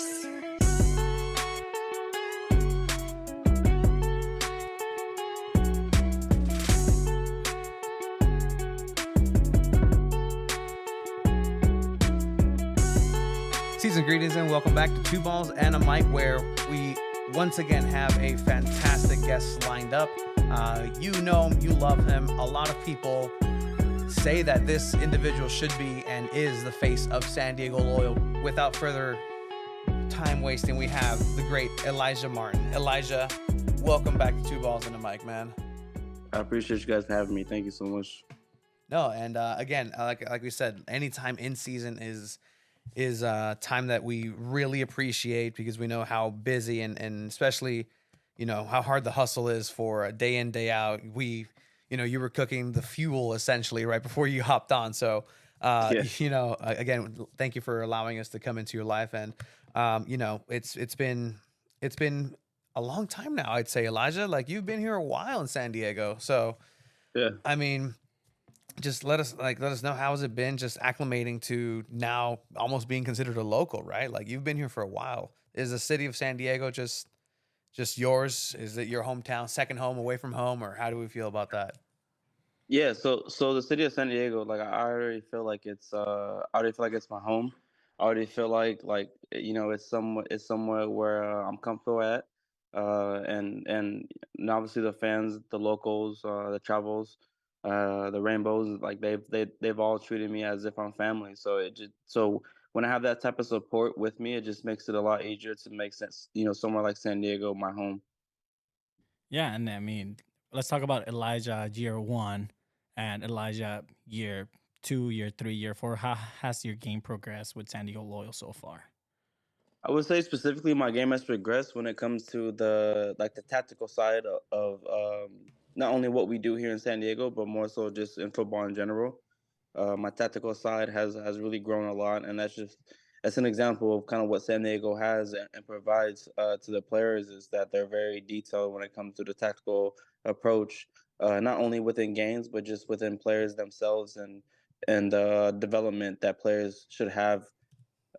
us. Season greetings and welcome back to Two Balls and a Mic, where we once again have a fantastic guest lined up. You know him, you love him. A lot of people say that this individual should be and is the face of San Diego Loyal. Without further time wasting, we have the great Elijah Martin. Elijah, welcome back to Two Balls and a Mic, man. I appreciate you guys for having me. Thank you so much. No, and again, like we said, anytime in season is time that we really appreciate, because we know how busy and especially, you know, how hard the hustle is for a day in, day out. You were cooking the fuel essentially right before you hopped on. So, Yeah. again, thank you for allowing us to come into your life. And, it's been a long time now, I'd say, Elijah. Like, you've been here a while in San Diego. So, Yeah. I mean, just let us know, how has it been just acclimating to now almost being considered a local, right? Like, you've been here for a while. Is the city of San Diego just yours? Is it your hometown, second home away from home, or how do we feel about that? Yeah. So the city of San Diego, like I already feel like I already feel like it's my home. I already feel like it's somewhere where I'm comfortable at. And obviously the fans, the locals, the travels, the rainbows, like they've all treated me as if I'm family. So when I have that type of support with me, it just makes it a lot easier to make sense. Somewhere like San Diego, my home. Yeah, and I mean, let's talk about Elijah year one and Elijah year two, year three, year four. How has your game progressed with San Diego Loyal so far? I would say specifically my game has progressed when it comes to the tactical side of not only what we do here in San Diego, but more so just in football in general. My tactical side has really grown a lot, and that's an example of kind of what San Diego has and provides to the players, is that they're very detailed when it comes to the tactical approach, not only within games but just within players themselves and development that players should have.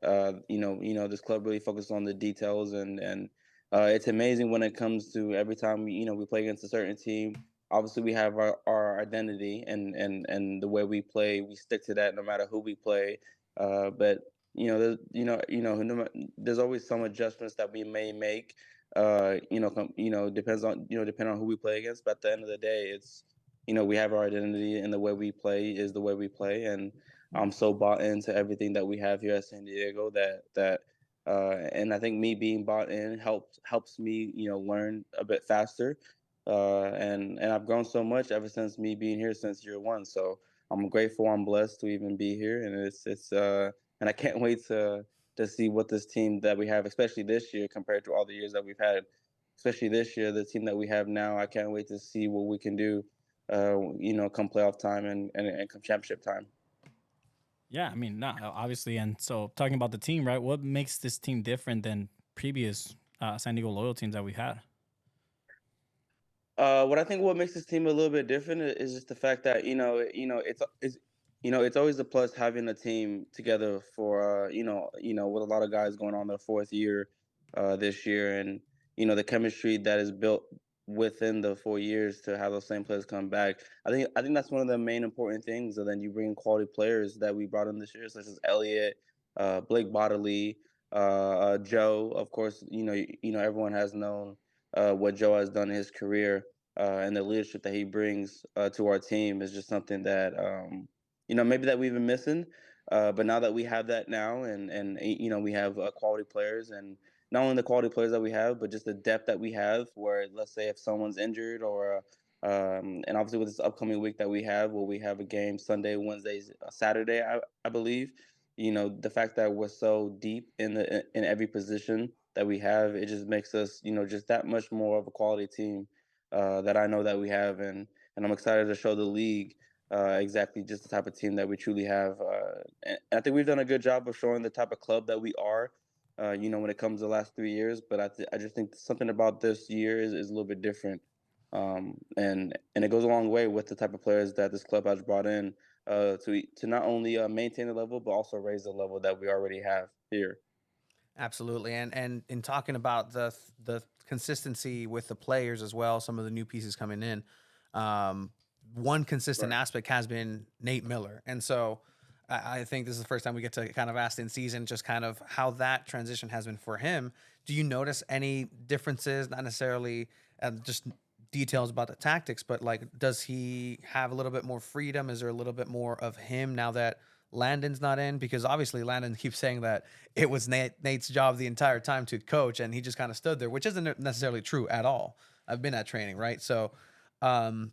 This club really focuses on the details, and it's amazing when it comes to every time we play against a certain team. Obviously, we have our identity and the way we play. We stick to that no matter who we play. But there's always some adjustments that we may make. Depends on who we play against. But at the end of the day, we have our identity, and the way we play is the way we play. And I'm so bought into everything that we have here at San Diego and I think me being bought in helps me learn a bit faster, and I've grown so much ever since me being here since year one. So I'm grateful, I'm blessed to even be here, and and I can't wait to see what this team that we have, especially this year compared to all the years that we've had, especially this year, the team that we have now. I can't wait to see what we can do, come playoff time and come championship time. Yeah, I mean, not obviously. And so, talking about the team, right? What makes this team different than previous San Diego Loyal teams that we've had? What I think what makes this team a little bit different is just the fact that it's always a plus having a team together for with a lot of guys going on their fourth year this year, and the chemistry that is built within the 4 years to have those same players come back. I think that's one of the main important things. And then you bring quality players that we brought in this year, such as Elliott, Blake Bodley, Joe. Of course, everyone has known what Joe has done in his career, and the leadership that he brings to our team is just something that maybe that we've been missing. But now that we have that now, and we have quality players, and not only the quality players that we have, but just the depth that we have. Where, let's say, if someone's injured, or and obviously with this upcoming week that we have, where we have a game Sunday, Wednesday, Saturday, I believe. The fact that we're so deep in every position that we have, it just makes us just that much more of a quality team that I know that we have, and I'm excited to show the league exactly just the type of team that we truly have. And I think we've done a good job of showing the type of club that we are. When it comes to the last 3 years, but I just think something about this year is a little bit different, and it goes a long way with the type of players that this club has brought in to not only maintain the level but also raise the level that we already have here. Absolutely, and in talking about the consistency with the players as well, some of the new pieces coming in, um, one consistent Right. aspect has been Nate Miller, and so I think this is the first time we get to kind of ask in season just kind of how that transition has been for him. Do you notice any differences? Not necessarily just details about the tactics, but like, does he have a little bit more freedom? Is there a little bit more of him now that Landon's not in? Because obviously Landon keeps saying that it was Nate's job the entire time to coach, and he just kind of stood there, which isn't necessarily true at all. I've been at training, right? So, um,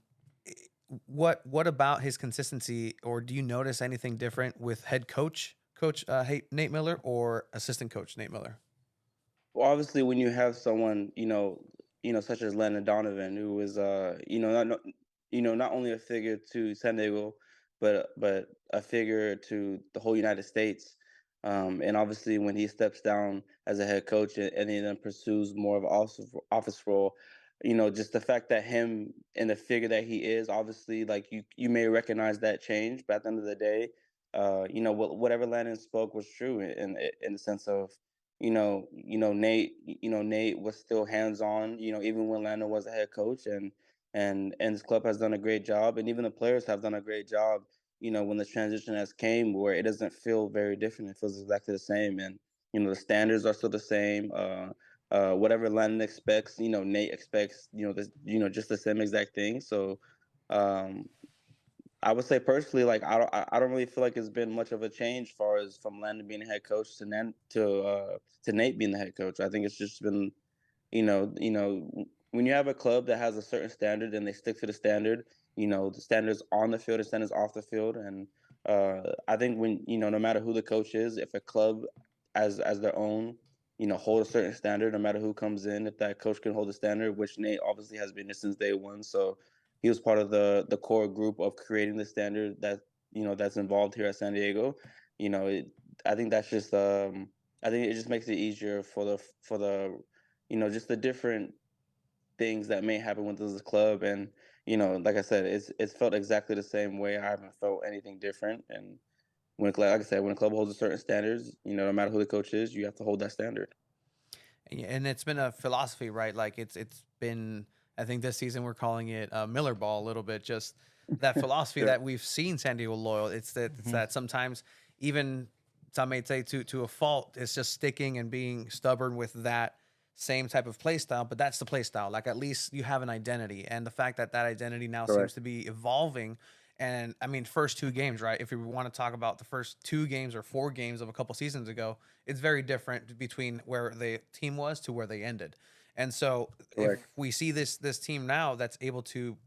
what about his consistency, or do you notice anything different with head coach Nate Miller, or assistant coach Nate Miller? Well, obviously, when you have someone, such as Landon Donovan, who is, not only a figure to San Diego, but a figure to the whole United States. And obviously, when he steps down as a head coach and he then pursues more of an office role, just the fact that him and the figure that he is, obviously, like you may recognize that change, but at the end of the day, whatever Landon spoke was true in the sense of Nate was still hands on, even when Lando was a head coach, and his club has done a great job, and even the players have done a great job. When the transition has came, where it doesn't feel very different, it feels exactly the same, and the standards are still the same. Whatever Landon expects, Nate expects, just the same exact thing. So, um, I would say personally, like I don't really feel like it's been much of a change as far as from Landon being a head coach to Nate being the head coach. I think it's just been when you have a club that has a certain standard and they stick to the standard, the standards on the field and standards off the field, and I think when no matter who the coach is, if a club as their own, hold a certain standard, no matter who comes in, if that coach can hold the standard, which Nate obviously has been since day one, so he was part of the core group of creating the standard that's involved here at San Diego. You know, it, I think that's just I think it just makes it easier for the just the different things that may happen with this club. And like I said, it's felt exactly the same way. I haven't felt anything different. And like I said, when a club holds a certain standards, no matter who the coach is, you have to hold that standard. And it's been a philosophy, right? Like it's been. I think this season we're calling it Miller Ball a little bit. Just that philosophy Sure. that we've seen San Diego loyal. It's Mhm. that sometimes even some may say to a fault, it's just sticking and being stubborn with that same type of play style. But that's the play style. Like, at least you have an identity, and the fact that that identity now seems Correct. to be evolving. And I mean, first two games, right? If we want to talk about the first two games or four games of a couple seasons ago, it's very different between where the team was to where they ended. And so, Correct. if we see this team now that's able to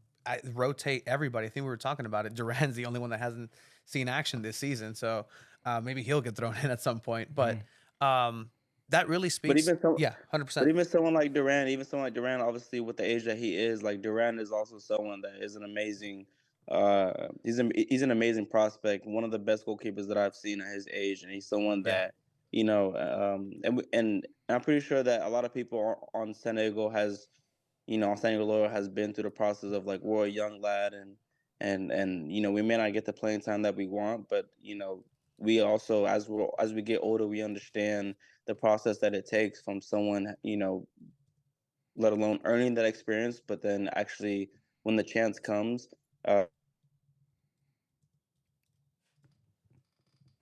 rotate everybody, I think we were talking about it. Duran's the only one that hasn't seen action this season, so maybe he'll get thrown in at some point. But Mhm. um, that really But speaks, even so, yeah, 100%. But even someone like Duran, obviously with the age that he is, like Duran is also someone that is an amazing. He's an amazing prospect, one of the best goalkeepers that I've seen at his age, and he's someone Yeah. that and I'm pretty sure that a lot of people on San Diego San Diego Loyal has been through the process of like we're a young lad and we may not get the playing time that we want, but we also as we get older we understand the process that it takes from someone let alone earning that experience, but then actually when the chance comes, uh,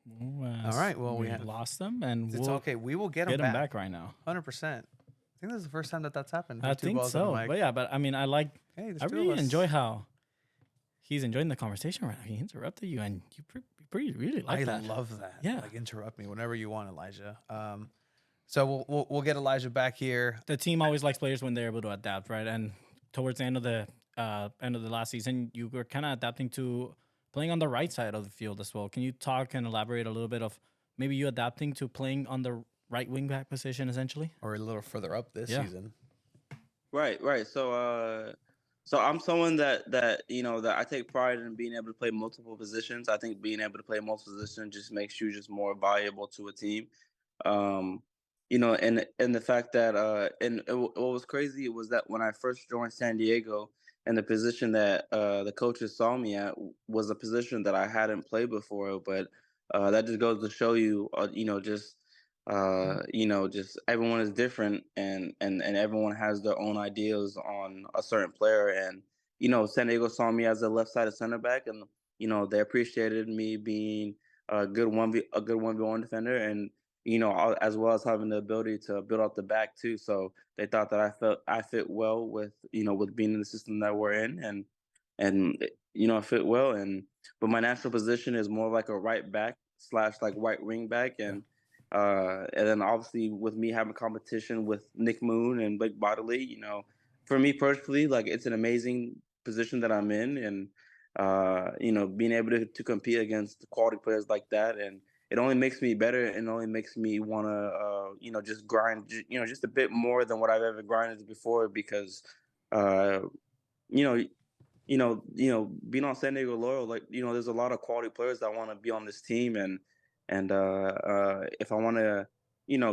Ooh, All right. Well, we we have. lost them, and It's we'll okay. We will get him get them back. back right now. 100%. I think this is the first time that that's happened I with two think balls and a so, but mic. yeah, but I mean, Hey, there's I two of really enjoy us. how he's enjoying the conversation right now. He interrupted you, and you pretty really I like that. love that. Yeah, Like, interrupt me whenever you want, Elijah. So we'll get Elijah back here. the team always likes players when they're able to adapt, right? And towards the end of the last season, you were kind of adapting to playing on the right side of the field as well. Can you talk and elaborate a little bit of maybe you adapting to playing on the right wing back position, essentially? Or a little further up this Yeah. season. right. So I'm someone that I take pride in being able to play multiple positions. I think being able to play multiple positions just makes you just more valuable to a team. Um, and the fact that what was crazy was that when I first joined San Diego, and the position that the coaches saw me at was a position that I hadn't played before. But that just goes to show you, just just everyone is different, and everyone has their own ideas on a certain player. And San Diego saw me as a left-sided center back, and they appreciated me being a good 1v1 defender, and as well as having the ability to build out the back too. So they thought that I fit well with with being in the system that we're in, and I fit well. And but my natural position is more like a right back slash like right wing back. Yeah. And then obviously with me having competition with Nick Moon and Blake Bodley, for me personally, like it's an amazing position that I'm in, and being able to compete against quality players like that, and it only makes me better, and only makes me want to just grind, just a bit more than what I've ever grinded before, because uh, you know being on San Diego Loyal, like there's a lot of quality players that want to be on this team, and if I want to,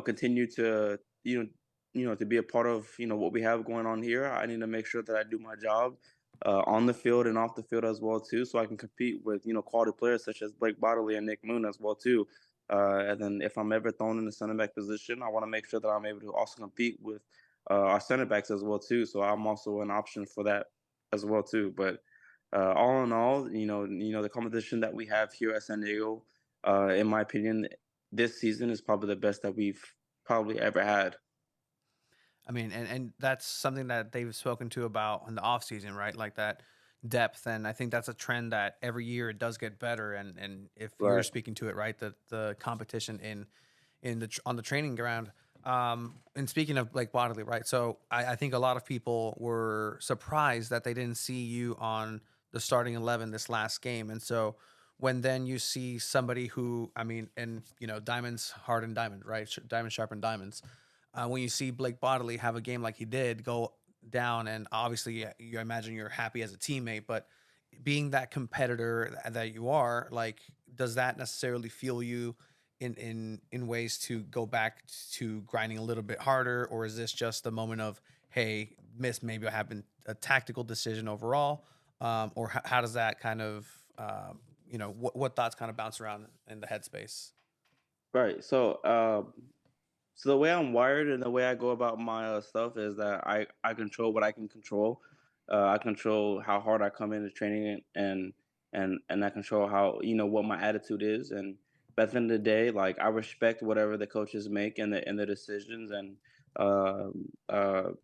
continue to to be a part of what we have going on here, I need to make sure that I do my job on the field and off the field as well too, so I can compete with quality players such as Blake Bodley and Nick Moon as well too. And then if I'm ever thrown in the center back position, I want to make sure that I'm able to also compete with our center backs as well too. So I'm also an option for that as well too. But all in all, the competition that we have here at San Diego, in my opinion, this season is probably the best that we've probably ever had. I mean, and that's something that they've spoken to about in the off season, right? Like that depth, and I think that's a trend that every year it does get better. And if you're Right. speaking to it, right, the competition in on the training ground. And speaking of Blake Bodley, right? So I think a lot of people were surprised that they didn't see you on the starting 11 this last game, and so when then you see somebody who, I mean, and diamonds harden diamond, right? Diamond sharpen diamonds. When you see Blake Bodley have a game like he did, go down, and obviously you imagine you're happy as a teammate, but being that competitor that you are, like, does that necessarily fuel you in ways to go back to grinding a little bit harder, or is this just the moment of, hey, miss, maybe I have been a tactical decision overall, or how does that kind of what thoughts kind of bounce around in the headspace? Right. So the way I'm wired and the way I go about my stuff is that I control what I can control. I control how hard I come into training, and I control how what my attitude is. And but at the end of the day, like I respect whatever the coaches make and the decisions. And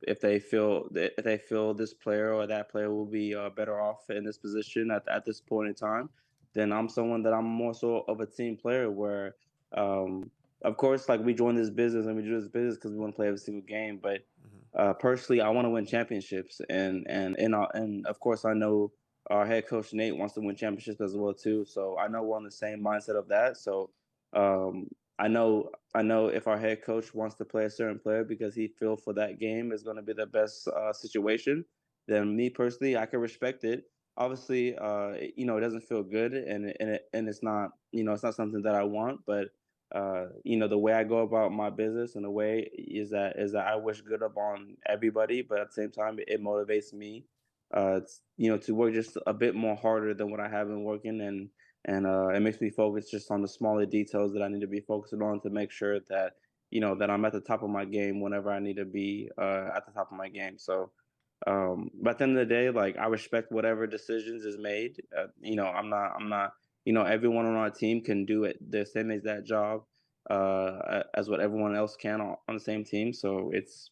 if they feel this player or that player will be better off in this position at this point in time, then I'm someone that I'm more so of a team player where. Um, of course, like we joined this business and we do this business because we want to play every single game. But Hmm. personally, I want to win championships, and of course, I know our head coach Nate wants to win championships as well too. So I know we're on the same mindset of that. So um, I know if our head coach wants to play a certain player because he feel for that game is going to be the best situation, then me personally, I can respect it. Obviously, it doesn't feel good, and it's not it's not something that I want, but the way I go about my business and the way is that I wish good upon everybody, but at the same time, it motivates me, to work just a bit more harder than what I have been working, and it makes me focus just on the smaller details that I need to be focusing on to make sure that that I'm at the top of my game whenever I need to be at the top of my game. So. But at the end of the day, like I respect whatever decisions is made. I'm not everyone on our team can do it the same as that job as what everyone else can on the same team. So it's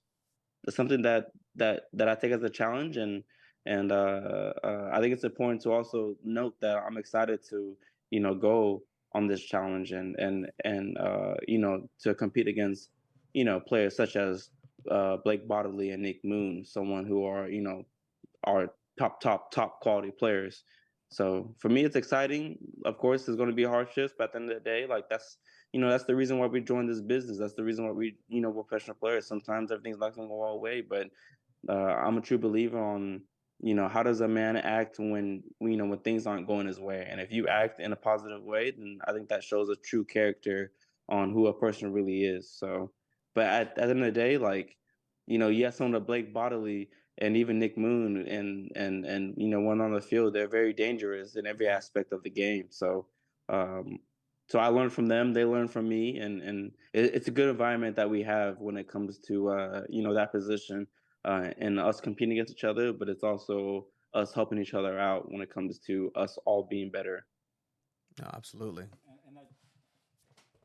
something that I take as a challenge, and I think it's important to also note that I'm excited to go on this challenge and to compete against players such as Blake Bodley and Nick Moon, someone who are top quality players. So for me, it's exciting. Of course, there's going to be hardships, but at the end of the day, like that's the reason why we joined this business. That's the reason why we're professional players. Sometimes everything's not going to go our way, but I'm a true believer on how does a man act when things aren't going his way, and if you act in a positive way, then I think that shows a true character on who a person really is. So, but at the end of the day, like yes, on the Blake Bodley and even Nick Moon and when on the field, they're very dangerous in every aspect of the game. So, um, so I learned from them, they learned from me, and it's a good environment that we have when it comes to that position, and us competing against each other, but it's also us helping each other out when it comes to us all being better. No, absolutely.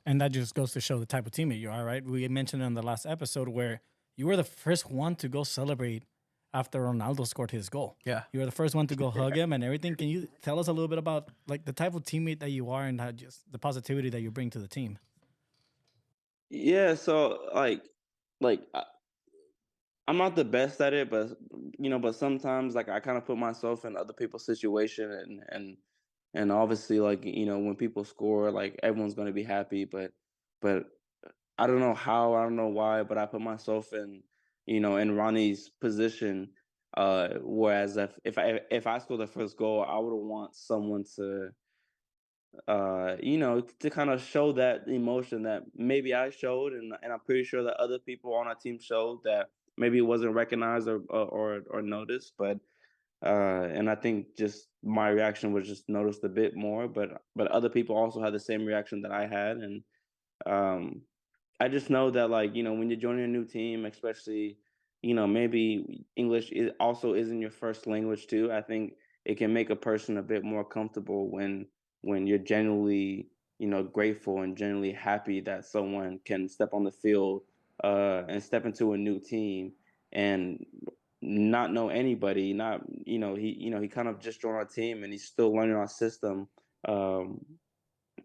And that just goes to show the type of teammate you are, right? We mentioned in the last episode where you were the first one to go celebrate after Ronaldo scored his goal. Yeah. You were the first one to go hug him and everything. Can you tell us a little bit about like the type of teammate that you are and how just the positivity that you bring to the team? Yeah, so like I'm not the best at it, but but sometimes like I kind of put myself in other people's situation, and obviously like when people score, like everyone's gonna be happy, but I don't know how, I don't know why, but I put myself in Ronnie's position. Whereas if I score the first goal, I would want someone to kind of show that emotion that maybe I showed, and I'm pretty sure that other people on our team showed that maybe it wasn't recognized or noticed, but and I think just my reaction was just noticed a bit more, but other people also had the same reaction that I had, and um, I just know that like when you're joining a new team, especially maybe English also isn't your first language too. I think it can make a person a bit more comfortable when you're genuinely grateful and genuinely happy that someone can step on the field and step into a new team and not know anybody. Not he kind of just joined our team and he's still learning our system. Um,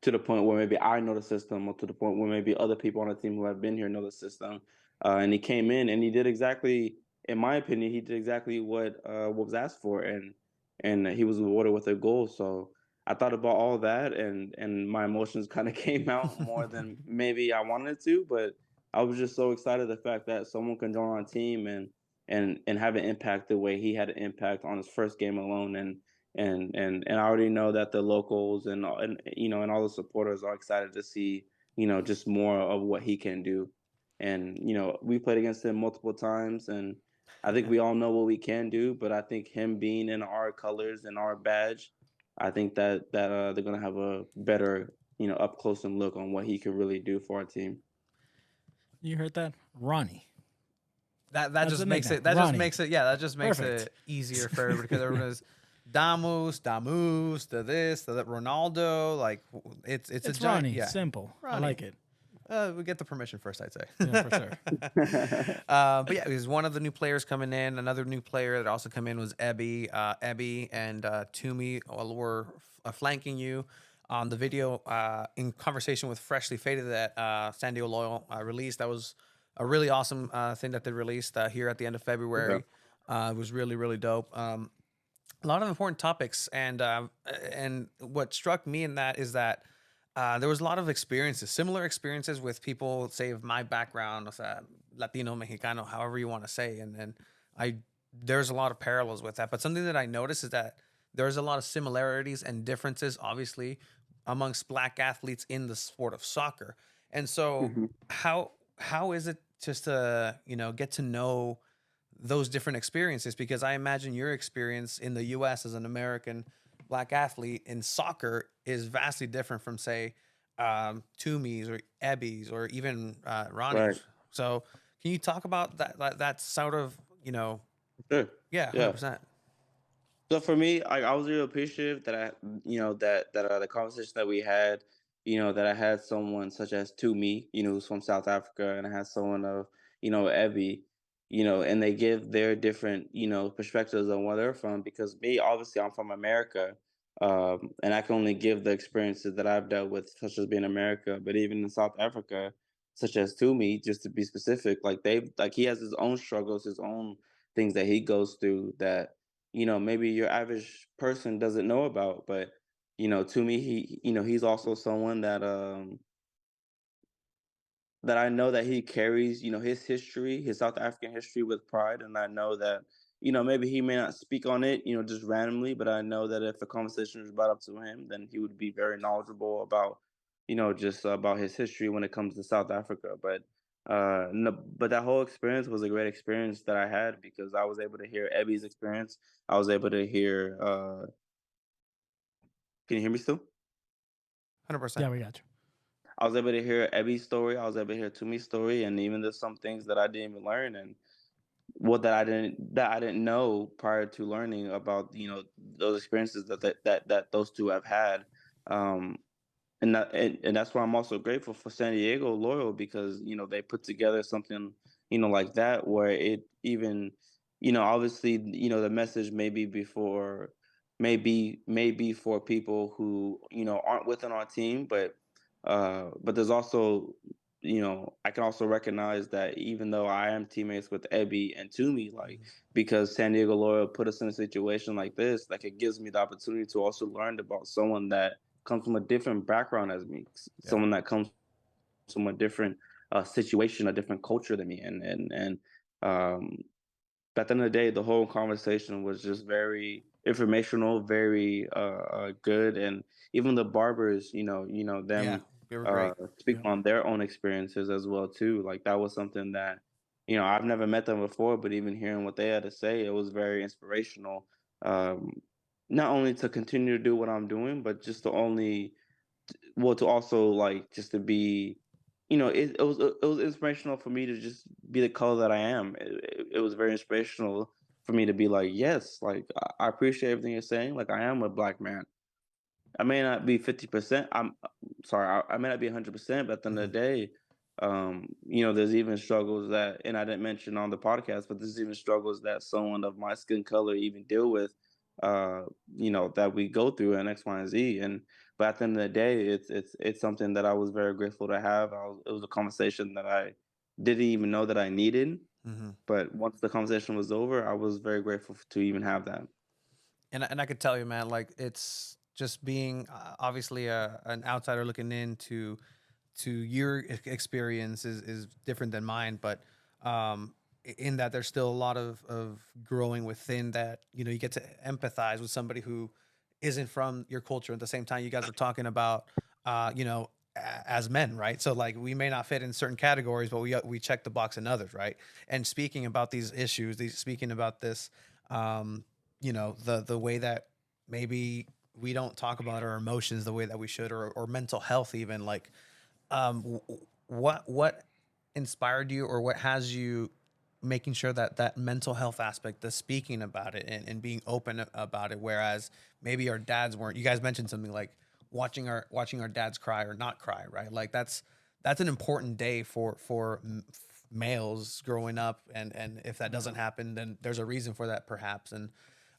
to the point where maybe I know the system, or to the point where maybe other people on the team who have been here know the system. And he came in and he did exactly, in my opinion, he did exactly what was asked for, and he was rewarded with a goal. So I thought about all that, and my emotions kind of came out more than maybe I wanted to, but I was just so excited the fact that someone can join our team and have an impact the way he had an impact on his first game alone, and I already know that the locals and all the supporters are excited to see just more of what he can do, and we played against him multiple times, and I think we all know what we can do, but I think him being in our colors and our badge, I think that they're gonna have a better up close and look on what he can really do for our team. You heard that? Ronnie. That That's the just makes nickname. it that just Ronnie. makes it yeah, that just makes Perfect. it easier for everybody because everyone's Damus, the this, the that, Ronaldo. Like it's a It's giant, Ronnie. yeah. Simple. I Ronnie. like it. We get the permission first, I'd say. Yeah, for sure. But yeah, he's one of the new players coming in. Another new player that also come in was Ebby. Ebby and Toomey were flanking you on the video in conversation with Freshly Faded that San Diego Loyal released. That was a really awesome thing that they released here at the end of Yeah. February. It was really, really dope. A lot of important topics, and what struck me in that is that there was a lot of experiences, similar experiences with people, say, of my background, o sea, Latino, Mexicano, however you want to say, and I there's a lot of parallels with that. But something that I noticed is that there's a lot of similarities and differences, obviously, amongst Black athletes in the sport of soccer. And so, Mhm. how is it just to get to know those different experiences, because I imagine your experience in the US as an American Black athlete in soccer is vastly different from, say, Toomey's or Ebby's or even Right. Ronnie's. So can you talk about that sort of, Sure. yeah, Yeah. 100%. So for me, I was really appreciative that the conversation that we had, that I had someone such as To Me, who's from South Africa, and I had someone of, Evie, and they give their different, perspectives on where they're from. Because me, obviously, I'm from America, and I can only give the experiences that I've dealt with, such as being America. But even in South Africa, such as To Me, just to be specific, like he has his own struggles, his own things that he goes through that maybe your average person doesn't know about. But to me, he's also someone that I know that he carries, his history, his South African history with pride. And I know that, maybe he may not speak on it, just randomly, but I know that if a conversation was brought up to him, then he would be very knowledgeable about, just about his history when it comes to South Africa. But no, but that whole experience was a great experience that I had because I was able to hear Ebby's experience. I was able to hear can you hear me still? 100%. Yeah, we got you. I was able to hear Ebby's story. I was able to hear Toomey's story, and even there's some things that I didn't even learn, and what that I didn't know prior to learning about those experiences that those two have had. Um, and that's why I'm also grateful for San Diego Loyal, because they put together something like that, where it even obviously the message maybe for people who aren't within our team, but there's also I can also recognize that even though I am teammates with Ebby and Toomey, like, Mhm. because San Diego Loyal put us in a situation like this, like, it gives me the opportunity to also learn about someone that comes from a different background as me, Yeah. someone that comes from a different situation, a different culture than me, and um, but at the end of the day, the whole conversation was just very informational, very good, and even the barbers, Yeah. them They were great. speaking Yeah. on their own experiences as well too. Like, that was something that I've never met them before, but even hearing what they had to say, it was very inspirational. Um, Not only to continue to do what I'm doing, but just to also, like, just to be, it was inspirational for me to just be the color that I am. It was very inspirational for me to be like, yes, like, I appreciate everything you're saying. Like, I am a black man. I may not be 50%. I'm sorry. I may not be 100%, but at the end of Mhm. the day, there's even struggles that, and I didn't mention on the podcast, but there's even struggles that someone of my skin color even deal with, uh, that we go through in X, Y, and Z. But at the end of the day, it's something that I was very grateful to have. It was a conversation that I didn't even know that I needed. Mhm. But once the conversation was over, I was very grateful to even have that. And I could tell you, man, like it's just being obviously an outsider looking into to your experience is different than mine, but in that there's still a lot of growing within that. You get to empathize with somebody who isn't from your culture. At the same time, you guys were talking about, as men, right? So like we may not fit in certain categories, but we check the box in others, right? And speaking about these issues, speaking about this, um, the way that maybe we don't talk about our emotions the way that we should, or mental health, even like what inspired you, or what has you making sure that that mental health aspect, the speaking about it and being open about it, whereas maybe our dads weren't. You guys mentioned something like watching our dads cry or not cry, right? Like that's an important day for males growing up, and if that Yeah. doesn't happen, then there's a reason for that, perhaps. And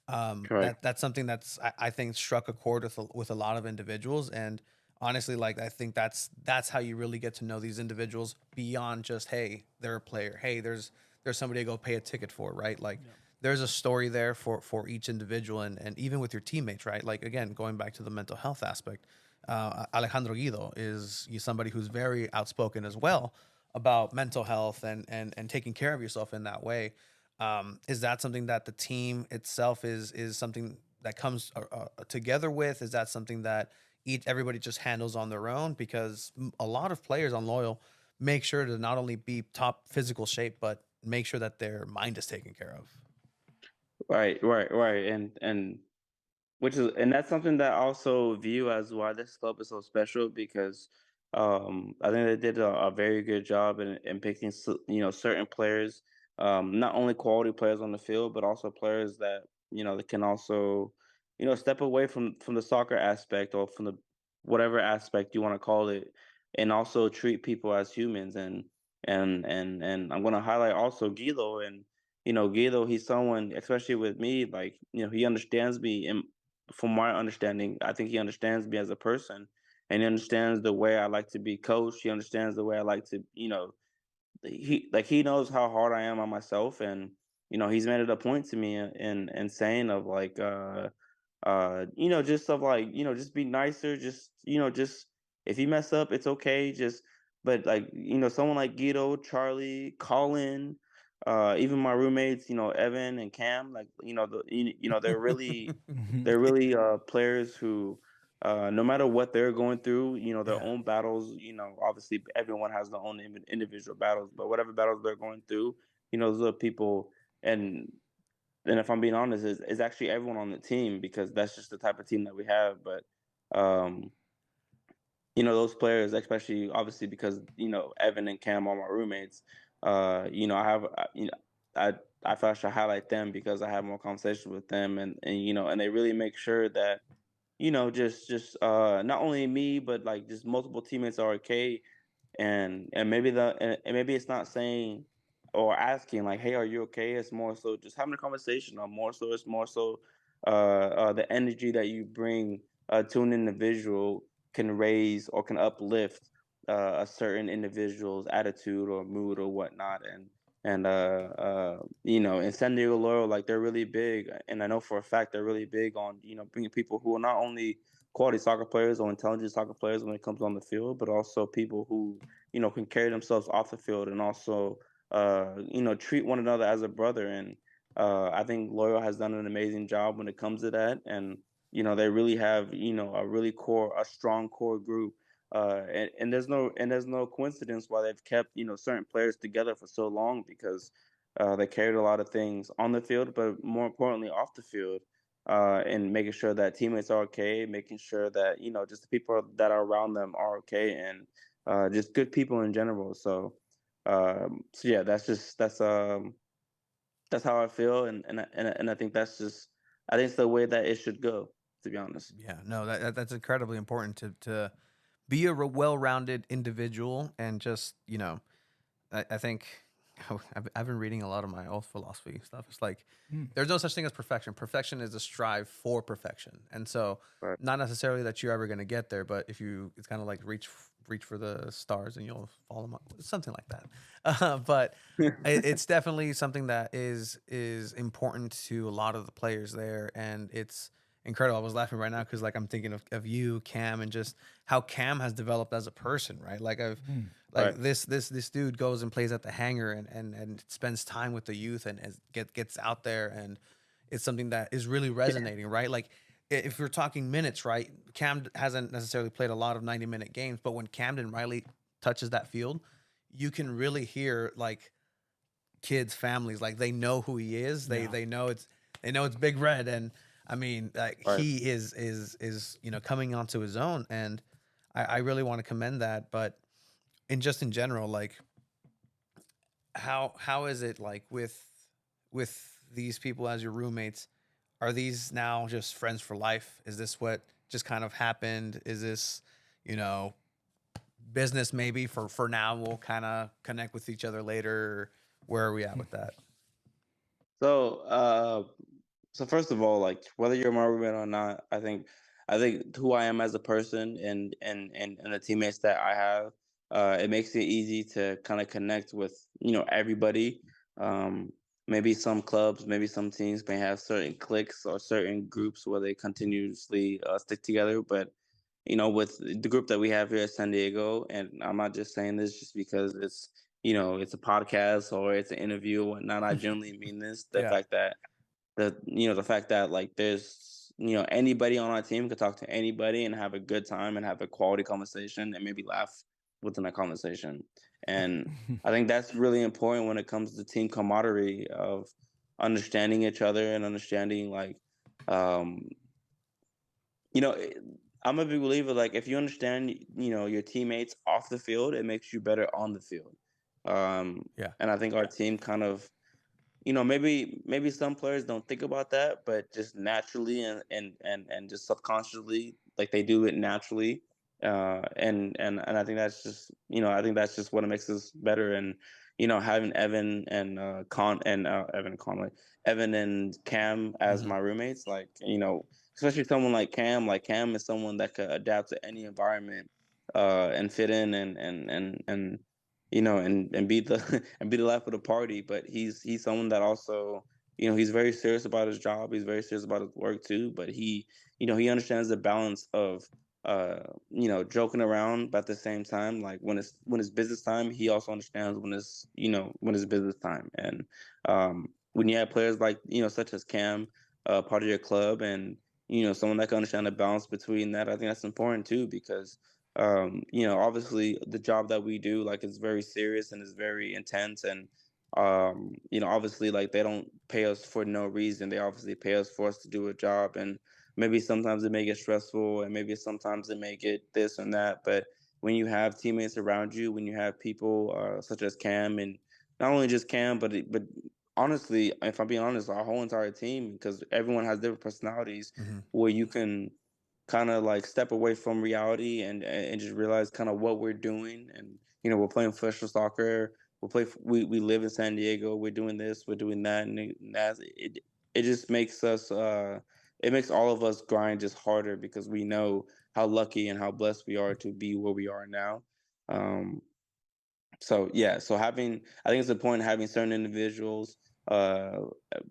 Correct. that's something that's I think struck a chord with a lot of individuals. And honestly, like I think that's how you really get to know these individuals beyond just, hey, they're a player, hey, there's somebody to go pay a ticket for, right? Like Yeah. there's a story there for each individual, and even with your teammates, right? Like again, going back to the mental health aspect, Alejandro Guido is somebody who's very outspoken as well about mental health and taking care of yourself in that way. Is that something that the team itself is something that comes together with? Is that something that everybody just handles on their own? Because a lot of players on Loyal make sure to not only be top physical shape, but make sure that their mind is taken care of. Right. And that's something that I also view as why this club is so special, because I think they did a very good job in picking certain players, not only quality players on the field, but also players that that can also step away from the soccer aspect, or from the whatever aspect you want to call it, and also treat people as humans. And I'm going to highlight also Guido. And Guido, he's someone, especially with me, like, he understands me, and from my understanding, I think he understands me as a person, and he understands the way I like to be coached. He understands the way I like to, he knows how hard I am on myself, and he's made it a point to me in saying of like, just of like, just be nicer, just if you mess up, it's okay, just, but like, someone like Guido, Charlie, Colin, even my roommates, Evan and Cam, like, they're really players who, no matter what they're going through, their Yeah. own battles, obviously everyone has their own individual battles, but whatever battles they're going through, those are people. And if I'm being honest, is actually everyone on the team, because that's just the type of team that we have. But um, those players, especially obviously because Evan and Cam are my roommates. I have I I feel I should highlight them because I have more conversations with them, and they really make sure that just not only me but like just multiple teammates are okay, and maybe it's not saying or asking like, hey, are you okay? It's more so just having a conversation, or more so it's more so the energy that you bring to an individual can raise or can uplift a certain individual's attitude or mood or whatnot. And San Diego Loyal, like, they're really big, and I know for a fact they're really big on bringing people who are not only quality soccer players or intelligent soccer players when it comes on the field, but also people who can carry themselves off the field, and also treat one another as a brother. And I think Loyal has done an amazing job when it comes to that. And they really have a strong core group. And there's no coincidence why they've kept certain players together for so long, because they carried a lot of things on the field, but more importantly off the field, and making sure that teammates are okay, making sure that just the people that are around them are okay, and just good people in general. So yeah, that's how I feel, and I think I think it's the way that it should go. To be honest. Yeah, no, that's incredibly important to be a well-rounded individual, and just I think I've been reading a lot of my old philosophy stuff. It's like Mm. there's no such thing as perfection. Perfection is a strive for perfection, and so Right. not necessarily that you're ever going to get there, but if it's kind of like reach for the stars and you'll follow them, something like that. But it's definitely something that is important to a lot of the players there, and it's incredible. I was laughing right now because like I'm thinking of you, Cam, and just how Cam has developed as a person, right? Mm. Like Right. this dude goes and plays at the hangar, and spends time with the youth, and gets out there, and it's something that is really resonating, right? Like if we're talking minutes, right? Cam hasn't necessarily played a lot of 90-minute games, but when Camden Riley touches that field, you can really hear like kids, families, like they know who he is. They Yeah. they know it's Big Red, and I mean, like Right. he is coming onto his own, and I really want to commend that. But in general, like how is it like with these people as your roommates? Are these now just friends for life? Is this what just kind of happened? Is this, you know, business maybe for now? We'll kind of connect with each other later. Where are we at with that? So, so first of all, like, whether you're my roommate or not, I think who I am as a person, and the teammates that I have, it makes it easy to kind of connect with everybody. Um, Maybe some clubs, maybe some teams may have certain cliques or certain groups where they continuously stick together, but with the group that we have here at San Diego, and I'm not just saying this just because it's a podcast or it's an interview or whatnot. I genuinely mean this. The Yeah. fact that like there's anybody on our team could talk to anybody and have a good time and have a quality conversation and maybe laugh within that conversation. And I think that's really important when it comes to team camaraderie of understanding each other and understanding, like, um you know, it- I'm a big believer, like, if you understand, your teammates off the field, it makes you better on the field. Yeah. And I think our team kind of, maybe some players don't think about that, but just naturally and just subconsciously, like, they do it naturally. And I think I think that's just what makes us better. And having Evan and Evan Conway, Evan and Cam as Hmm. my roommates, like, especially someone like Cam. Like, Cam is someone that could adapt to any environment, and fit in, and be the and be the life of the party. But he's someone that also, he's very serious about his job. He's very serious about his work too. But he understands the balance of joking around, but at the same time, like, when it's business time, he also understands when it's business time. And when you have players like such as Cam, part of your club, and someone that can understand the balance between that, I think that's important too, because obviously the job that we do, like, it's very serious and it's very intense. And obviously, like, they don't pay us for no reason. They obviously pay us for us to do a job. And maybe sometimes it may get stressful, and maybe sometimes it may get this and that. But when you have teammates around you, when you have people such as Cam, and not only just Cam, but honestly, if I'm being honest, our whole entire team, because everyone has different personalities, Mm-hmm. where you can kind of like step away from reality and just realize kind of what we're doing. And we're playing professional soccer. We live in San Diego. We're doing this, we're doing that, and it just makes us it makes all of us grind just harder, because we know how lucky and how blessed we are to be where we are now. um so yeah, so having, I think it's important having certain individuals, uh,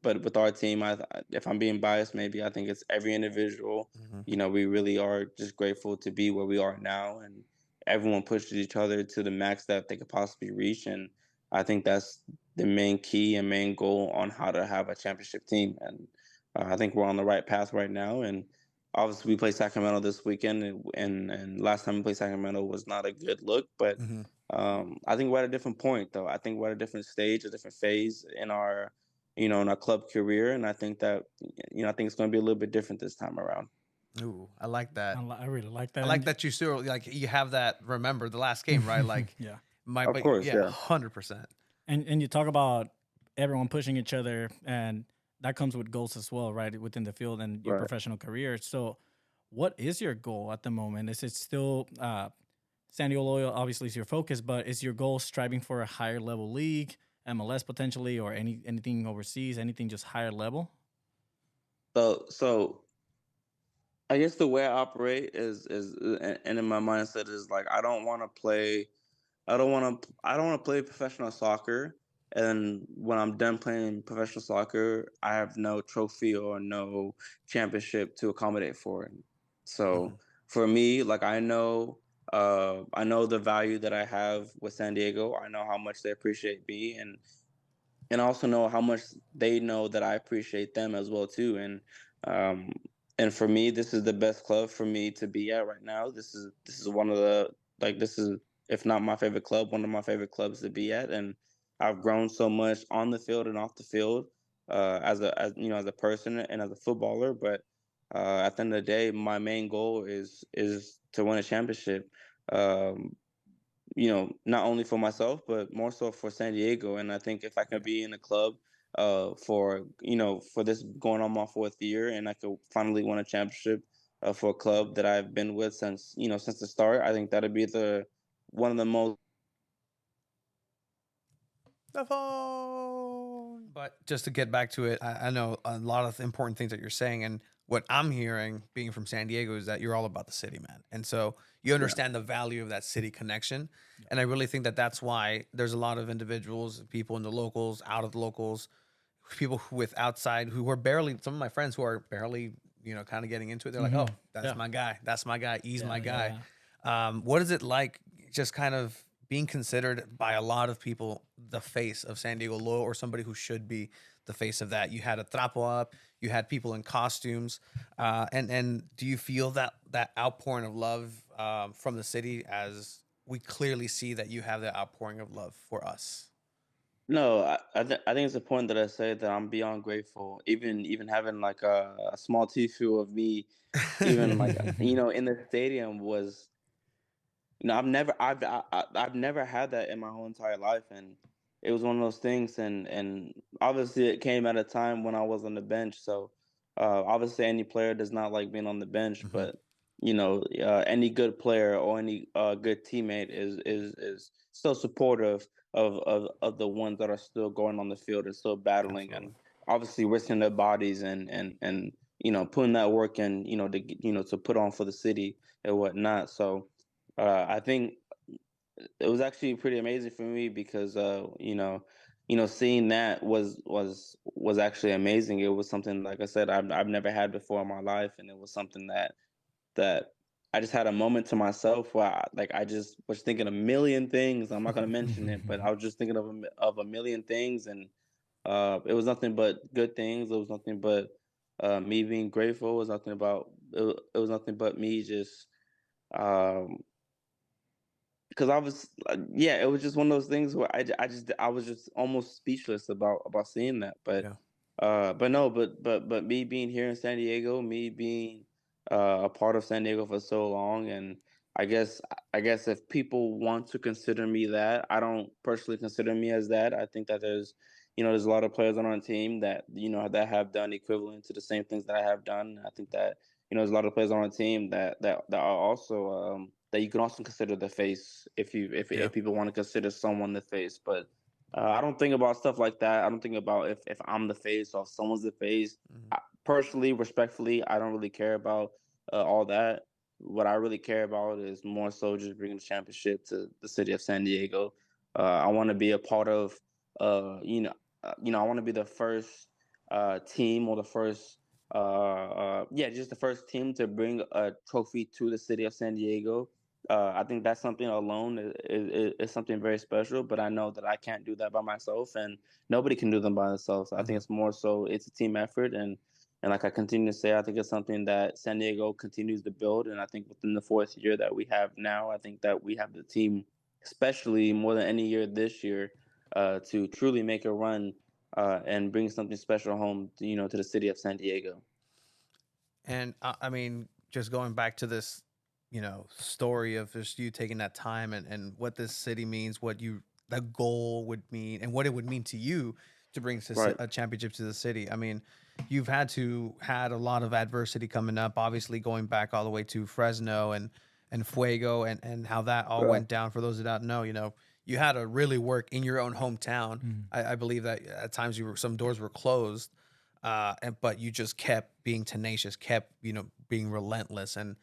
but with our team, if I'm being biased, maybe I think it's every individual. Mm-hmm. We really are just grateful to be where we are now, and everyone pushes each other to the max that they could possibly reach. And I think that's the main key and main goal on how to have a championship team. And I think we're on the right path right now. And obviously, we play Sacramento this weekend, and last time we played Sacramento was not a good look, but Mm-hmm. I think we're at a different point, though. I think we're at a different stage, a different phase in our, in our club career, and I think that, I think it's going to be a little bit different this time around. Ooh, I like that. I really like I that. like that you still like you have that. Remember the last game, right? Like Yeah. Of but course, yeah, yeah, 100%. And you talk about everyone pushing each other, and that comes with goals as well, right? Within the field and your right. professional career. So, what is your goal at the moment? Is it still San Diego Loyal? Obviously, is your focus, but is your goal striving for a higher level league, MLS potentially, or anything overseas, anything just higher level? So I guess the way I operate and in my mindset is like, I don't want to play professional soccer. And when I'm done playing professional soccer, I have no trophy or no championship to accommodate for it. Mm-hmm. So for me, like, I know the value that I have with San Diego. I know how much they appreciate me, and I also know how much they know that I appreciate them as well too. Um and for me, this is the best club for me to be at right now. This is one of the, like, this is, if not my favorite club, one of my favorite clubs to be at. And I've grown so much on the field and off the field, as a person and as a footballer. But at the end of the day, my main goal is to win a championship. Um, not only for myself, but more so for San Diego. And I think if I could be in a club for this going on my fourth year, and I could finally win a championship for a club that I've been with since the start, I think that'd be the one of the most. The phone. But just to get back to it, I know a lot of important things that you're saying, and what I'm hearing, being from San Diego, is that you're all about the city, man, and so you Yeah. understand the value of that city connection. And I really think that that's why there's a lot of individuals, people in the locals, out of the locals, people with outside who are barely. Some of my friends who are barely, kind of getting into it. They're like, "Oh, that's Yeah. my guy. That's my guy. He's my Yeah. guy." Yeah. What is it like, just kind of being considered by a lot of people the face of San Diego Low, or somebody who should be the face of that? You had a trapo up, you had people in costumes, and do you feel that outpouring of love from the city, as we clearly see that you have that outpouring of love for us? No, I think it's important that I say that I'm beyond grateful. Even having like a small tissue of me, even like in the stadium was. I've never had that in my whole entire life, and it was one of those things. And obviously, it came at a time when I was on the bench. So obviously, any player does not like being on the bench, Hmm. but any good player or any good teammate is still supportive of the ones that are still going on the field and still battling, Absolutely. and obviously risking their bodies and putting that work in, to put on for the city and whatnot. So I think it was actually pretty amazing for me, because seeing that was actually amazing. It was something, like I said, I've never had before in my life, and it was something that I just had a moment to myself where I just was thinking a million things. I'm not gonna mention it, but I was just thinking of a million things, and it was nothing but good things. It was nothing but me being grateful. It was nothing but me just. Um, because I was, yeah, it was just one of those things where I was just almost speechless about seeing that. But Yeah. But no, but me being here in San Diego, me being a part of San Diego for so long, and I guess I guess if people want to consider me that, I don't personally consider me as that. I think that there's a lot of players on our team that that have done equivalent to the same things that I have done. I think that there's a lot of players on our team that are also that you can also consider the face if Yeah. if people want to consider someone the face, but. I don't think about stuff like that. I don't think about if I'm the face or if someone's the face. Mhm. Personally, respectfully, I don't really care about all that. What I really care about is more so just bringing the championship to the city of San Diego. I want to be a part of, I want to be the first team or the first, just the first team to bring a trophy to the city of San Diego. I think that's something alone is something very special, but I know that I can't do that by myself, and nobody can do them by themselves. So I think Mhm. it's more so it's a team effort, and like I continue to say, I think it's something that San Diego continues to build, and I think within the fourth year that we have now, I think that we have the team, especially more than any year this year, to truly make a run and bring something special home, to the city of San Diego. And I mean, just going back to this, story of just you taking that time and what this city means, what the goal would mean, and what it would mean to you to bring Right. a championship to the city. I mean, you've had a lot of adversity coming up. Obviously, going back all the way to Fresno and Fuego and how that all Right. went down. For those that don't know, you had to really work in your own hometown. Mhm. I believe that at times some doors were closed, but you just kept being tenacious, kept being relentless. And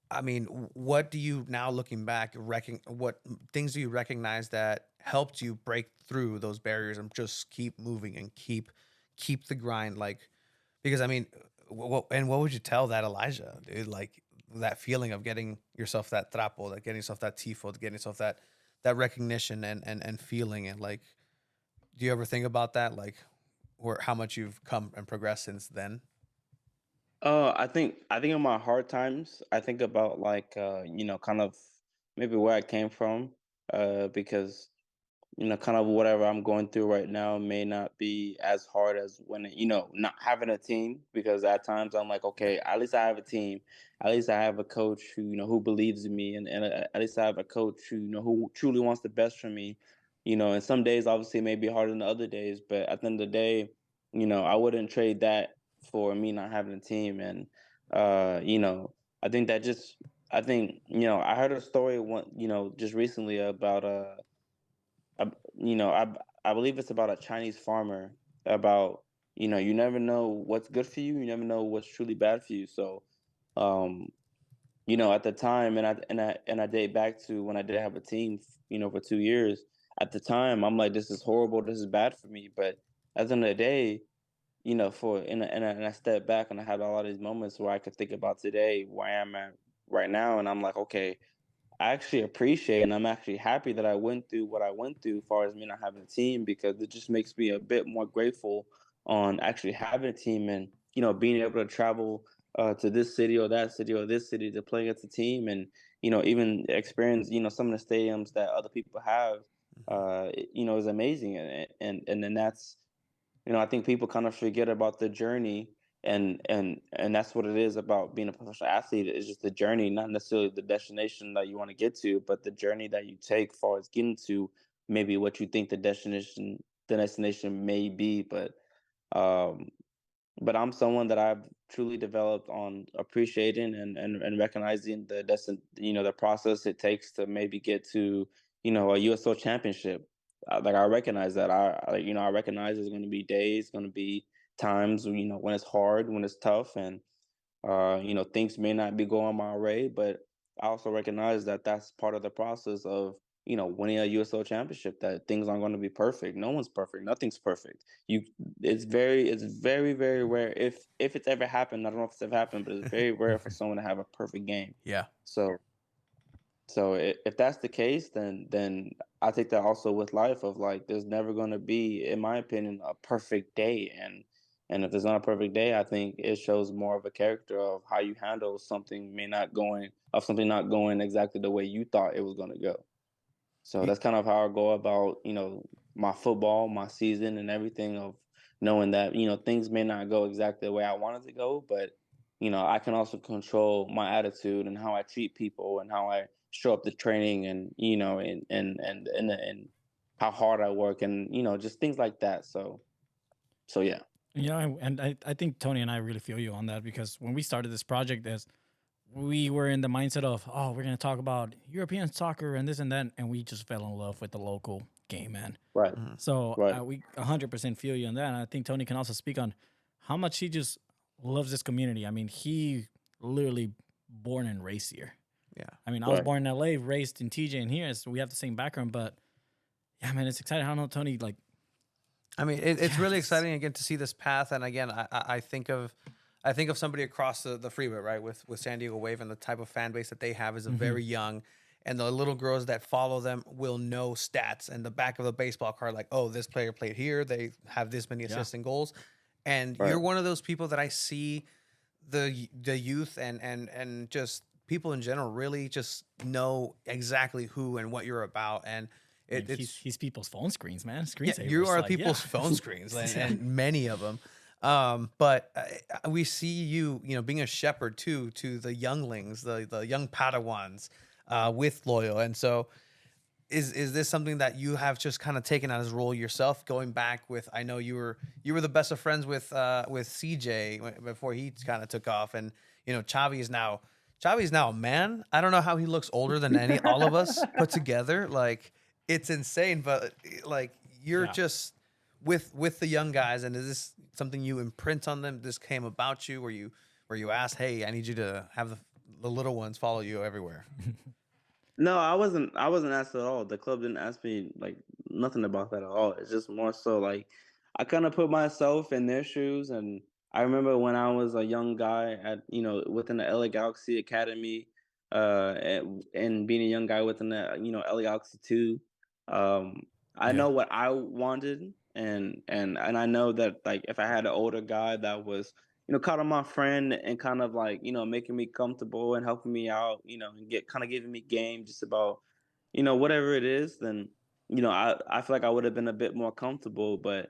I mean, what do you now looking back what things do you recognize that helped you break through those barriers and just keep moving and keep the grind? Like, because I mean, what would you tell that Elijah, dude? Like that feeling of getting yourself that trapo, like getting yourself that tifo, getting yourself that recognition and feeling. And like, do you ever think about that, like, or how much you've come and progressed since then? I think in my hard times, I think about like kind of maybe where I came from, because kind of whatever I'm going through right now may not be as hard as when not having a team. Because at times I'm like, Yeah. okay, at least I have a team, at least I have a coach who who believes in me, and at least I have a coach who who truly wants the best for me. And some days obviously it may be harder than other days, but at the end of the day, I wouldn't trade that for me not having a team. And I think that just I think I heard a story one just recently about I believe it's about a Chinese farmer about you never know what's good for you, you never know what's truly bad for you. So um at the time, and I date back to when I did have a team, for 2 years. At the time, I'm like, this is horrible, this is bad for me. But at the end of the day, for and I stepped back and I had a lot of these moments where I could think about today, where I am at right now, and I'm like, okay, I actually appreciate and I'm actually happy that I went through what I went through as far as me not having a team, because it just makes me a bit more grateful on actually having a team, and being able to travel to this city or that city or this city to play against a team, and even experience some of the stadiums that other people have, Mhm. is amazing. And then that's I think people kind of forget about the journey, and that's what it is about being a professional athlete. It's just the journey, not necessarily the destination that you want to get to, but the journey that you take far as getting to maybe what you think the destination may be. Um but I'm someone that I've truly developed on appreciating and recognizing the process it takes to maybe get to a USO championship. Like I recognize that I recognize there's going to be days, going to be times when it's hard, when it's tough, and things may not be going my way, but I also recognize that that's part of the process of winning a USL championship. That things aren't going to be perfect. No one's perfect. Nothing's perfect. You, it's very very rare if it's ever happened. I don't know if it's ever happened, but it's very rare for someone to have a perfect game. Yeah. So if that's the case, then I take that also with life of like there's never going to be, in my opinion, a perfect day. And if there's not a perfect day, I think it shows more of a character of how you handle something not going exactly the way you thought it was going to go. So Y- that's kind of how I go about my football, my season, and everything of knowing that things may not go exactly the way I wanted to go, but I can also control my attitude and how I treat people and how I show up to training and and how hard I work and just things like that. So yeah. And I think Tony and I really feel you on that because when we started this project, as we were in the mindset of, oh, we're gonna talk about European soccer and this and that, and we just fell in love with the local game, man. Right. Mhm. So Right. we 100% feel you on that. And I think Tony can also speak on how much he just loves this community. I mean, he literally born and raised here. Yeah. I mean, I was Right. born in LA, raised in TJ and here, so we have the same background. But yeah, man, it's exciting. I don't know, Tony. Like, I mean, it's yeah, really this, exciting again to see this path. And again, I think of somebody across the freeway, right, with San Diego Wave, and the type of fan base that they have is a mhm, very young, and the little girls that follow them will know stats and the back of the baseball card, like, oh, this player played here, they have this many yeah, assists and goals, and Right. you're one of those people that I see the youth and just people in general really just know exactly who and what you're about, and I mean, it's he's people's phone screens, man, yeah, you screensavers. are Like, yeah, people's phone screens yeah, and many of them. But we see you, being a shepherd too to the younglings, the young Padawans, with Loyal. And so, is this something that you have just kind of taken on as a role yourself, going back with? I know you were the best of friends with CJ before he kind of took off, and Chavi is now a man. I don't know how he looks older than any all of us put together. Like, it's insane, but like, you're yeah. just with the young guys. And is this something you imprint on them? This came about you, where you asked, hey, I need you to have the little ones follow you everywhere. No, I wasn't asked at all. The club didn't ask me like nothing about that at all. It's just more so like I kind of put myself in their shoes, and I remember when I was a young guy at within the LA Galaxy Academy, and being a young guy within the LA Galaxy 2. um I Yeah. know what I wanted, and I know that, like, if I had an older guy that was kind of my friend and kind of like, making me comfortable and helping me out, and giving me game just about, whatever it is, then, I feel like I would have been a bit more comfortable. But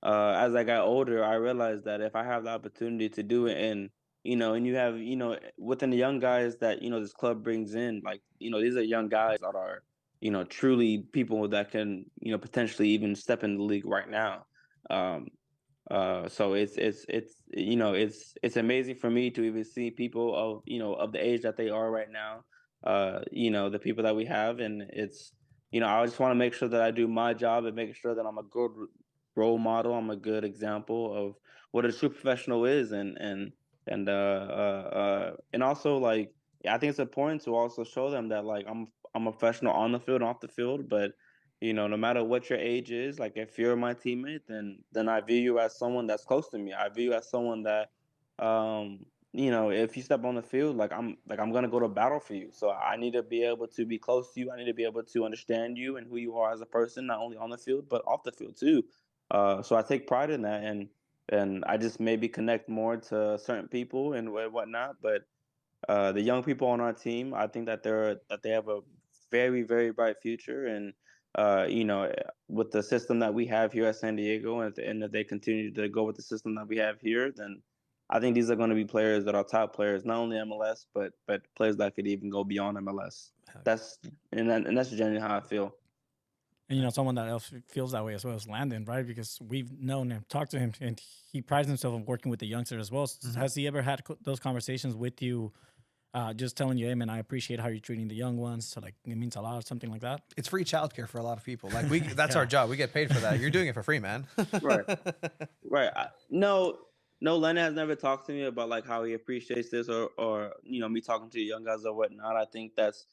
as I got older, I realized that if I have the opportunity to do it, and you have, within the young guys that, this club brings in, like, these are young guys that are, truly people that can, potentially even step in the league right now. Um, so it's amazing for me to even see people of of the age that they are right now. The people that we have, and it's I just want to make sure that I do my job and making sure that I'm a good role model. I'm a good example of what a true professional is, and also, like, I think it's important to also show them that, like, I'm a professional on the field and off the field. But no matter what your age is, like, if you're my teammate, then I view you as someone that's close to me. I view you as someone that, if you step on the field, like I'm gonna go to battle for you. So I need to be able to be close to you. I need to be able to understand you and who you are as a person, not only on the field but off the field too. So I take pride in that, and I just maybe connect more to certain people and whatnot. But the young people on our team, I think that they have a very, very bright future. And with the system that we have here at San Diego, and if they continue to go with the system that we have here, then I think these are going to be players that are top players, not only MLS, but players that could even go beyond MLS. Hell yeah. That's and that's genuinely how I feel. And someone that else feels that way as well as Landon, right? Because we've known him, talked to him, and he prides himself on working with the youngsters as well. Mhm. Has he ever had those conversations with you, just telling you, "Hey, man, I appreciate how you're treating the young ones. So, like, it means a lot," or something like that? It's free childcare for a lot of people. Like, that's our Yeah, job. We get paid for that. You're doing it for free, man. Right. Right. No, no, Lennon has never talked to me about, like, how he appreciates this, or me talking to the young guys or whatnot. I think that's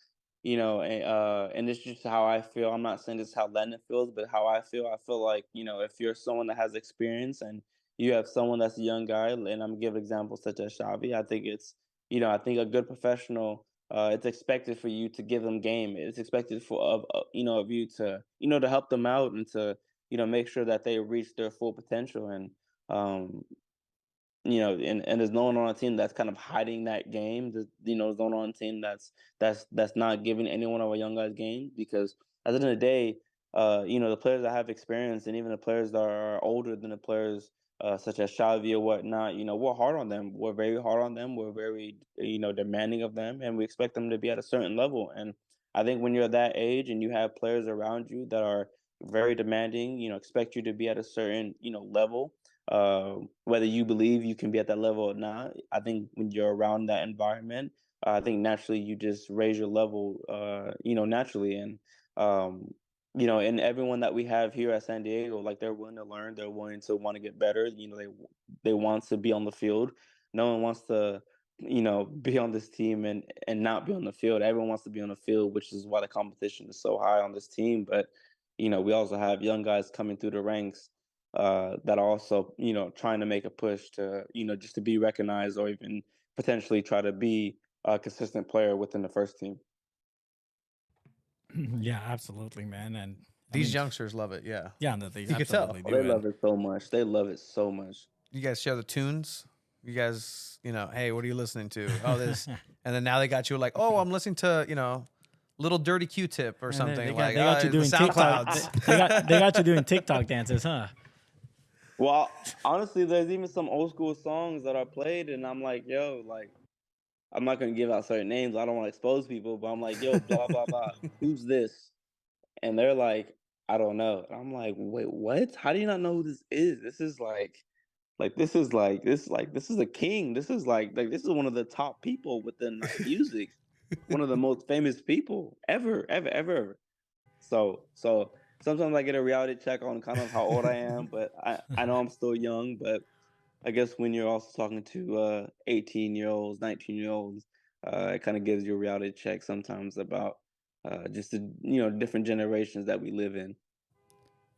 and it's just how I feel. I'm not saying this is how Lennon feels, but how I feel. I feel like, if you're someone that has experience and you have someone that's a young guy, and I'm giving examples such as Xavi, I think I think a good professional. It's expected for you to give them game. It's expected of you to to help them out and to make sure that they reach their full potential. And um, and there's no one on a team that's kind of hiding that game. There's no one on a team that's not giving any one of our young guys game, because at the end of the day, the players that have experience and even the players that are older than the players such as Xavi or whatnot, we're hard on them. We're very hard on them. We're very, demanding of them, and we expect them to be at a certain level. And I think when you're that age and you have players around you that are very demanding, expect you to be at a certain, level, whether you believe you can be at that level or not. I think when you're around that environment, I think naturally you just raise your level, naturally. Um, and everyone that we have here at San Diego, like they're willing to learn, they're willing to want to get better. They want to be on the field. No one wants to, be on this team and not be on the field. Everyone wants to be on the field, which is why the competition is so high on this team. But we also have young guys coming through the ranks that are also, trying to make a push to, just to be recognized or even potentially try to be a consistent player within the first team. Yeah, absolutely, man. And I These mean, youngsters love it. Yeah, yeah, no, they you could tell. absolutely Oh, they do. And love it so much. They love it so much. You guys share the tunes. You guys, hey, what are you listening to? Oh, this, and then now they got you like, oh, I'm listening to, Little Dirty Q-Tip or and something they got you the doing TikTok. SoundClouds. They got you doing TikTok dances, huh? Well, honestly, there's even some old school songs that are played, and I'm like, yo, like, I'm not gonna give out certain names. I don't want to expose people, but I'm like, yo, blah blah blah. Who's this? And they're like, I don't know. And I'm like, wait, what? How do you not know who this is? This is this is a king. This is like this is one of the top people within like music, one of the most famous people ever, ever, ever, ever. So sometimes I get a reality check on kind of how old I am, but I know I'm still young, but I guess when you're also talking to 18-year-olds, 19-year-olds, it kind of gives you a reality check sometimes about just the different generations that we live in.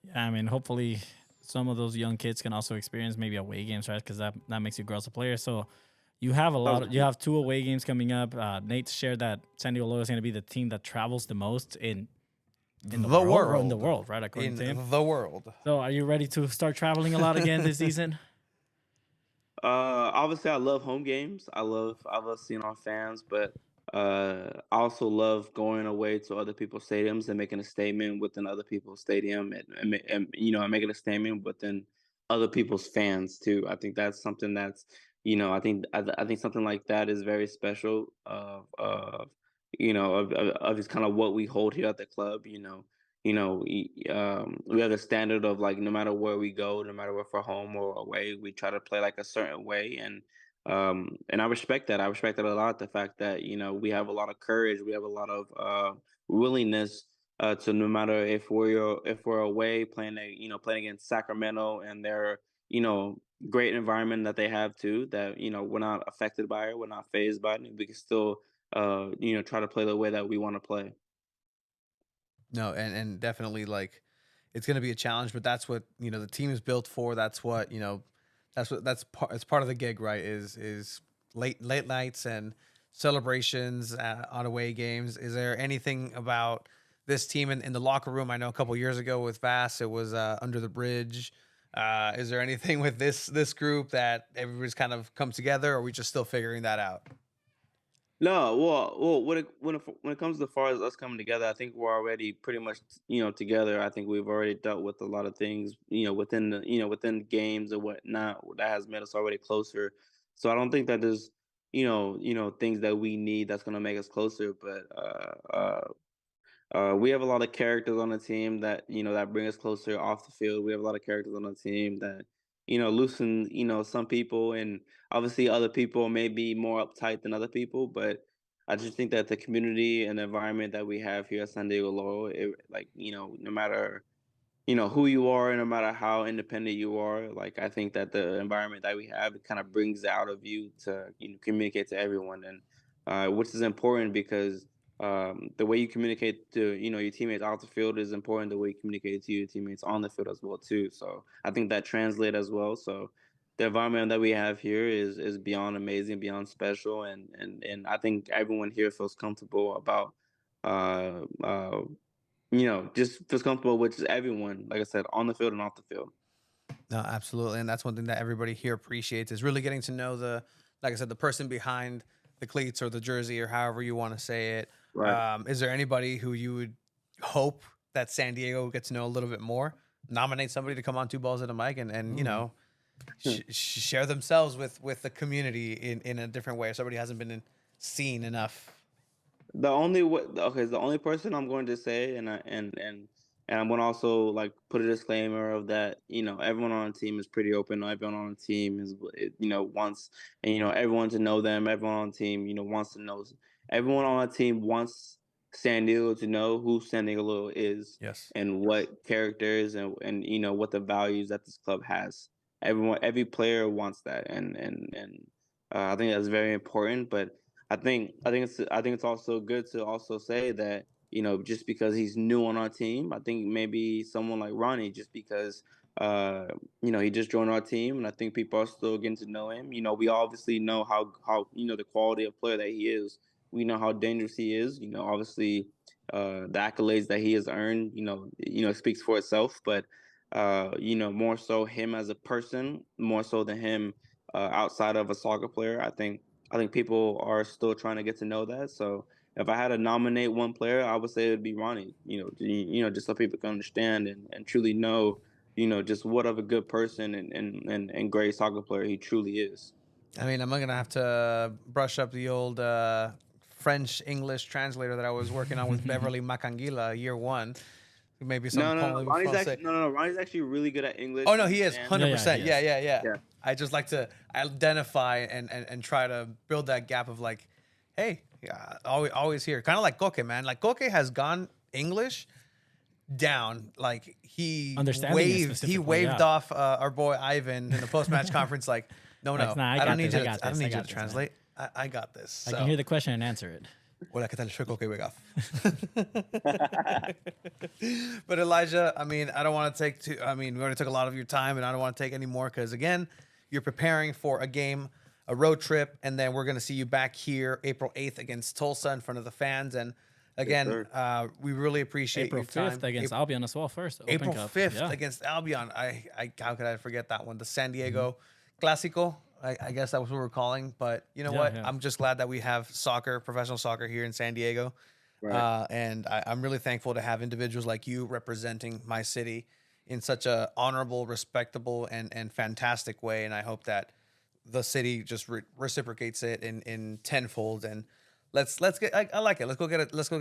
Yeah, I mean, hopefully some of those young kids can also experience maybe away games, right? Because that makes you grow as a player. So you have you have 2 away games coming up. Nate shared that San Diego Loyal is going to be the team that travels the most in the world, in the world, right? According to him. The world. So are you ready to start traveling a lot again this season? Obviously, I love home games. I love seeing our fans, but I also love going away to other people's stadiums and making a statement within other people's stadium, and making a statement within other people's fans too. I think that's something that's, I think something like that is very special of just kind of what we hold here at the club. We have a standard of like no matter where we go, no matter if we're home or away, we try to play like a certain way, and I respect that. I respect that a lot. The fact that we have a lot of courage, we have a lot of willingness to no matter if we're away playing playing against Sacramento and their great environment that they have too. That we're not affected by it, we're not phased by it, and we can still try to play the way that we want to play. No, and definitely like it's going to be a challenge, but that's what, the team is built for. That's what, it's part of the gig, right? Is late nights and celebrations on away games. Is there anything about this team in the locker room? I know a couple years ago with Vass, it was under the bridge. Is there anything with this group that everybody's kind of come together, or are we just still figuring that out? No, well, when it comes to far as us coming together, I think we're already pretty much together. I think we've already dealt with a lot of things within games and whatnot that has made us already closer. So I don't think that there's things that we need that's gonna make us closer. But we have a lot of characters on the team that that bring us closer off the field. We have a lot of characters on the team that loosen some people, and obviously other people may be more uptight than other people. But I just think that the community and the environment that we have here at San Diego Low, like no matter who you are and no matter how independent you are, like I think that the environment that we have, it kind of brings out of you to communicate to everyone, and which is important because the way you communicate to your teammates off the field is important. The way you communicate to your teammates on the field as well too. So I think that translates as well. So the environment that we have here is beyond amazing, beyond special, and I think everyone here feels comfortable about uh, uh, just feels comfortable with just everyone, like I said, on the field and off the field. No, absolutely, and that's one thing that everybody here appreciates is really getting to know like I said, the person behind the cleats or the jersey or however you want to say it. Right. Is there anybody who you would hope that San Diego gets to know a little bit more, nominate somebody to come on Two Balls and a Mic and you know, share themselves with the community in a different way. If somebody hasn't been seen enough. The only the only person I'm going to say, and I'm going to also like put a disclaimer of that. You know, everyone on the team is pretty open. Everyone on the team is, you know, wants, and you know, everyone to know them. Everyone on the team, you know, wants to know. Everyone on the team wants San Diego to know who San Diego is, Yes. and what characters and you know what the values that this club has. Every player wants that, and I think that's very important. But I think it's also good to also say that, you know, just because he's new on our team, I think maybe someone like Ronnie, just because uh you know he just joined our team, and I think people are still getting to know him. You know, we obviously know how you know the quality of player that he is. We know how dangerous he is. You know, obviously the accolades that he has earned, you know, speaks for itself. But you know, more so him as a person, more so than him outside of a soccer player. I think people are still trying to get to know that. So if I had to nominate one player, I would say it would be Ronnie. You know, just so people can understand and truly know, you know, just what of a good person and great soccer player he truly is. I mean, I'm gonna have to brush up the old French English translator that I was working on with Beverly Macangila year one. Maybe some Paul Ronnie's say. actually Ronnie's actually really good at English. Oh no, he is and 100%. he Yeah, is. yeah, yeah. Yeah. I just like to identify and try to build that gap of like, hey, yeah, always here. Kind of like Koke, man. Like Koke has gone English down. Like he Understanding it he specifically, waved yeah. off our boy Ivan in the post match conference. Like, no, Like, nah, I I got don't need this, you. I got I don't this, I need you got to this, man. translate. I got this. I So. can hear the question and answer it. Hola, ¿qué tal? Soy Koke Wegoff. But Elijah, I mean, I don't want to take too. I mean, we already took a lot of your time, and I don't want to take any more because again, you're preparing for a game, a road trip, and then we're going to see you back here April 8th against Tulsa in front of the fans. And again, sir. We really appreciate April your time. 5th against Albion as well first. Open April Cup. 5th Yeah. against Albion. How could I forget that one? The San Diego Clásico. I guess that was what we're calling. But you know Yeah, what? yeah. I'm just glad that we have soccer, professional soccer here in San Diego. Right. And I'm really thankful to have individuals like you representing my city in such a honorable, respectable, and fantastic way. And I hope that the city just reciprocates it in tenfold. And let's get. I like it. Let's go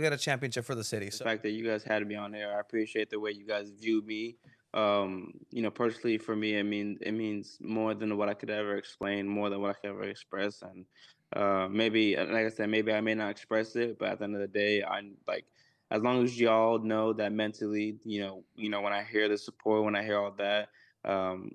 get a championship for the city. The So fact that you guys had me on there, I appreciate the way you guys view me. You know, personally for me, it means more than what I could ever explain, more than what I could ever express. And maybe, like I said, maybe I may not express it, but at the end of the day, I like as long as y'all know that mentally, when I hear the support, when I hear all that, um,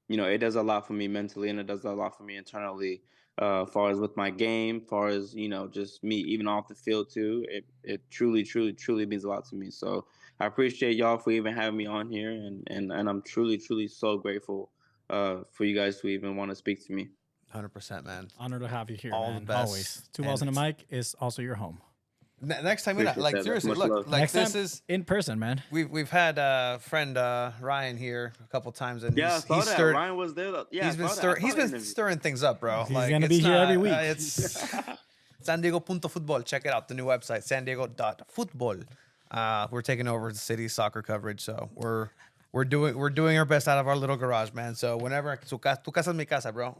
you know, it does a lot for me mentally, and it does a lot for me internally. Far as with my game, far as you know, just me even off the field too. It truly means a lot to me. So I appreciate y'all for even having me on here, and I'm truly so grateful for you guys to even want to speak to me. 100%, man. Honor to have you here, All man. the best. Always. Two Balls and a Mic is also your home. Next time, Appreciate like that. seriously, Much look, love. like Next this time, is in person, man. we've had friend Ryan here a couple times, and Yeah, I saw he's that. stirred. Ryan was there. Yeah, He's been stirring. He's been stirring things up, bro. He's like, gonna it's be here every not- week. It's San Diego.football. Check it out, the new website, San Diego.football. We're taking over the city soccer coverage, so we're doing our best out of our little garage, man. So whenever tu casa es mi casa, bro.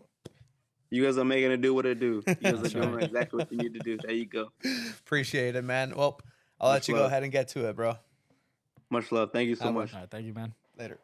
You guys are making it do what it do. You guys are That's doing right. exactly what you need to do. There you go. Appreciate it, man. Well, I'll let Much you go love. ahead and get to it, bro. Much love. Thank you so Have one. much. All right, thank you, man. Later.